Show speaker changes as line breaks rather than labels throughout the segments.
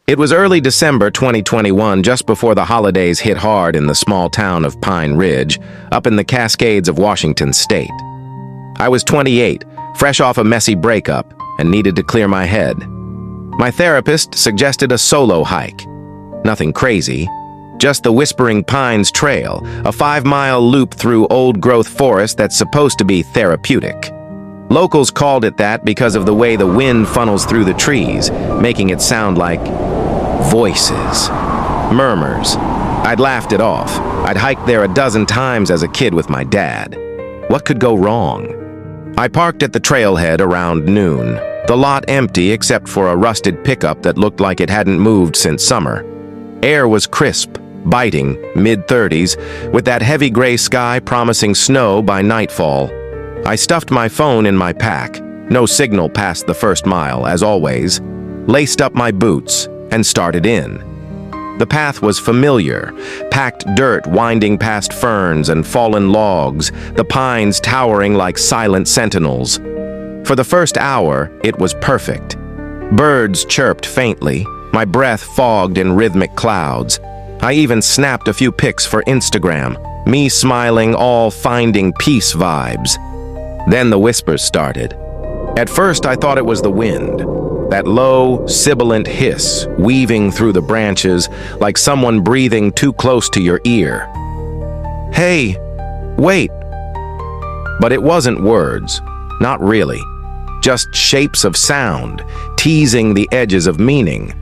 It was early December 2021, just before the holidays hit hard in the small town of Pine Ridge, up in the Cascades of Washington State. I was 28, fresh off a messy breakup, and needed to clear my head. My therapist suggested a solo hike. Nothing crazy, just the Whispering Pines Trail, a 5-mile loop through old-growth forest that's supposed to be therapeutic. Locals called it that because of the way the wind funnels through the trees, making it sound like voices, murmurs. I'd laughed it off. I'd hiked there a dozen times as a kid with my dad. What could go wrong? I parked at the trailhead around noon, the lot empty except for a rusted pickup that looked like it hadn't moved since summer. Air was crisp, biting, mid-30s, with that heavy gray sky promising snow by nightfall. I stuffed my phone in my pack, no signal past the first mile, as always, laced up my boots, and started in. The path was familiar, packed dirt winding past ferns and fallen logs, the pines towering like silent sentinels. For the first hour, it was perfect. Birds chirped faintly, my breath fogged in rhythmic clouds. I even snapped a few pics for Instagram, me smiling, all finding peace vibes. Then the whispers started. At first, I thought it was the wind, that low, sibilant hiss weaving through the branches like someone breathing too close to your ear. Hey, wait. But it wasn't words, not really. Just shapes of sound, teasing the edges of meaning.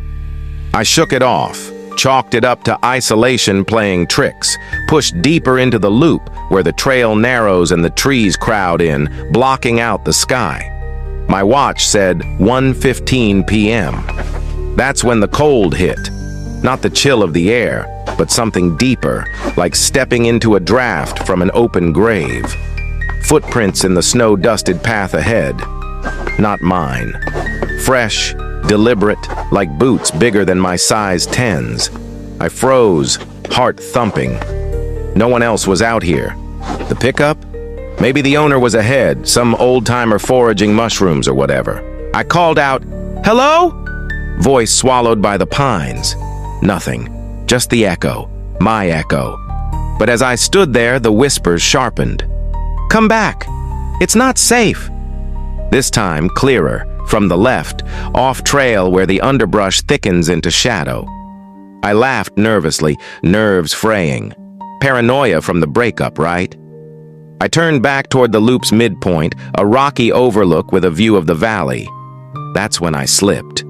I shook it off, chalked it up to isolation playing tricks, pushed deeper into the loop where the trail narrows and the trees crowd in, blocking out the sky. My watch said 1:15 p.m. That's when the cold hit. Not the chill of the air, but something deeper, like stepping into a draft from an open grave. Footprints in the snow-dusted path ahead. Not mine. Fresh, deliberate, like boots bigger than my size 10s. I froze, heart thumping. No one else was out here. The pickup? Maybe the owner was ahead, some old-timer foraging mushrooms or whatever. I called out, "Hello?" Voice swallowed by the pines. Nothing. Just the echo. My echo. But as I stood there, the whispers sharpened. "Come back. It's not safe." This time, clearer. From the left, off-trail where the underbrush thickens into shadow. I laughed nervously, nerves fraying. Paranoia from the breakup, right? I turned back toward the loop's midpoint, a rocky overlook with a view of the valley. That's when I slipped.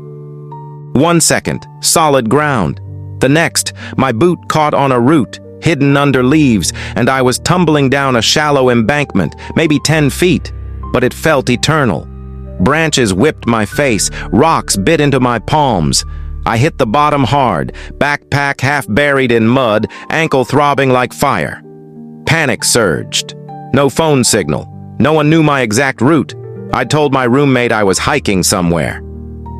1 second, solid ground. The next, my boot caught on a root, hidden under leaves, and I was tumbling down a shallow embankment, maybe 10 feet, but it felt eternal. Branches whipped my face, rocks bit into my palms. I hit the bottom hard, backpack half buried in mud, ankle throbbing like fire. Panic surged. No phone signal. No one knew my exact route. I'd told my roommate I was hiking somewhere.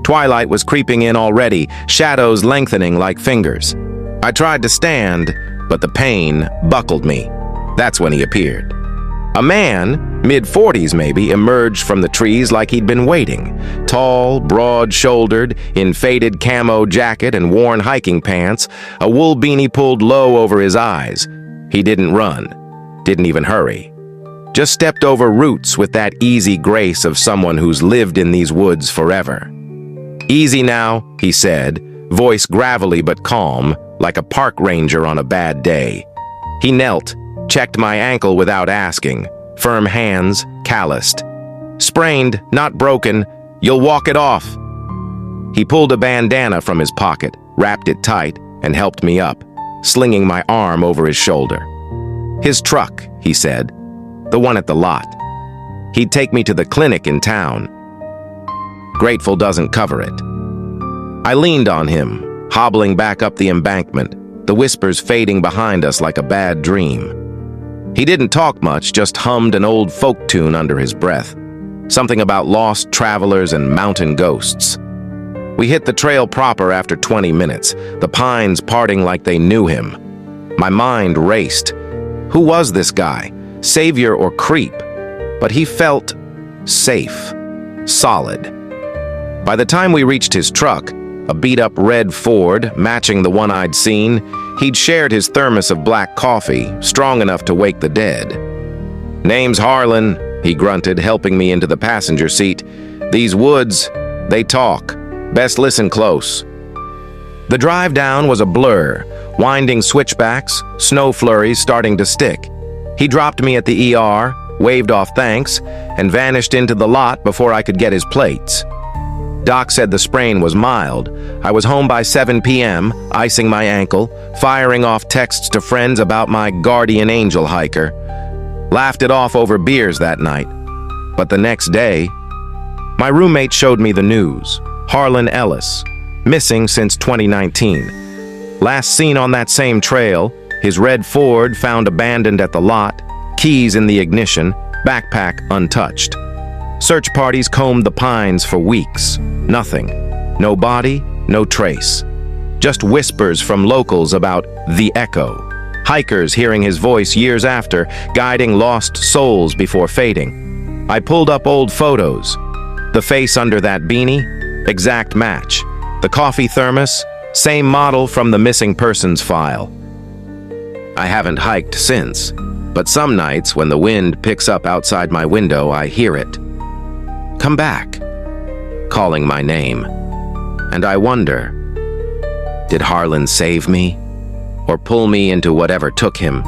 Twilight was creeping in already, shadows lengthening like fingers. I tried to stand, but the pain buckled me. That's when he appeared. A man, mid-40s maybe, emerged from the trees like he'd been waiting. Tall, broad-shouldered, in faded camo jacket and worn hiking pants, a wool beanie pulled low over his eyes. He didn't run, didn't even hurry. Just stepped over roots with that easy grace of someone who's lived in these woods forever. "Easy now," he said, voice gravelly but calm, like a park ranger on a bad day. He knelt, checked my ankle without asking. Firm hands, calloused. "Sprained, not broken. You'll walk it off." He pulled a bandana from his pocket, wrapped it tight, and helped me up, slinging my arm over his shoulder. "His truck," he said. "The one at the lot. He'd take me to the clinic in town." Grateful doesn't cover it. I leaned on him, hobbling back up the embankment, the whispers fading behind us like a bad dream. He didn't talk much, just hummed an old folk tune under his breath. Something about lost travelers and mountain ghosts. We hit the trail proper after 20 minutes, the pines parting like they knew him. My mind raced. Who was this guy? Savior or creep? But he felt safe, solid. By the time we reached his truck, a beat-up red Ford, matching the one I'd seen. He'd shared his thermos of black coffee, strong enough to wake the dead. "Name's Harlan," he grunted, helping me into the passenger seat. "These woods, they talk. Best listen close." The drive down was a blur, winding switchbacks, snow flurries starting to stick. He dropped me at the ER, waved off thanks, and vanished into the lot before I could get his plates. Doc said the sprain was mild. I was home by 7 p.m., icing my ankle, firing off texts to friends about my guardian angel hiker. Laughed it off over beers that night. But the next day, my roommate showed me the news. Harlan Ellis, missing since 2019. Last seen on that same trail, his red Ford found abandoned at the lot, keys in the ignition, backpack untouched. Search parties combed the pines for weeks. Nothing. No body, no trace. Just whispers from locals about the Echo. Hikers hearing his voice years after, guiding lost souls before fading. I pulled up old photos. The face under that beanie, exact match. The coffee thermos, same model from the missing persons file. I haven't hiked since, but some nights when the wind picks up outside my window, I hear it. "Come back," calling my name. And I wonder, did Harlan save me or pull me into whatever took him?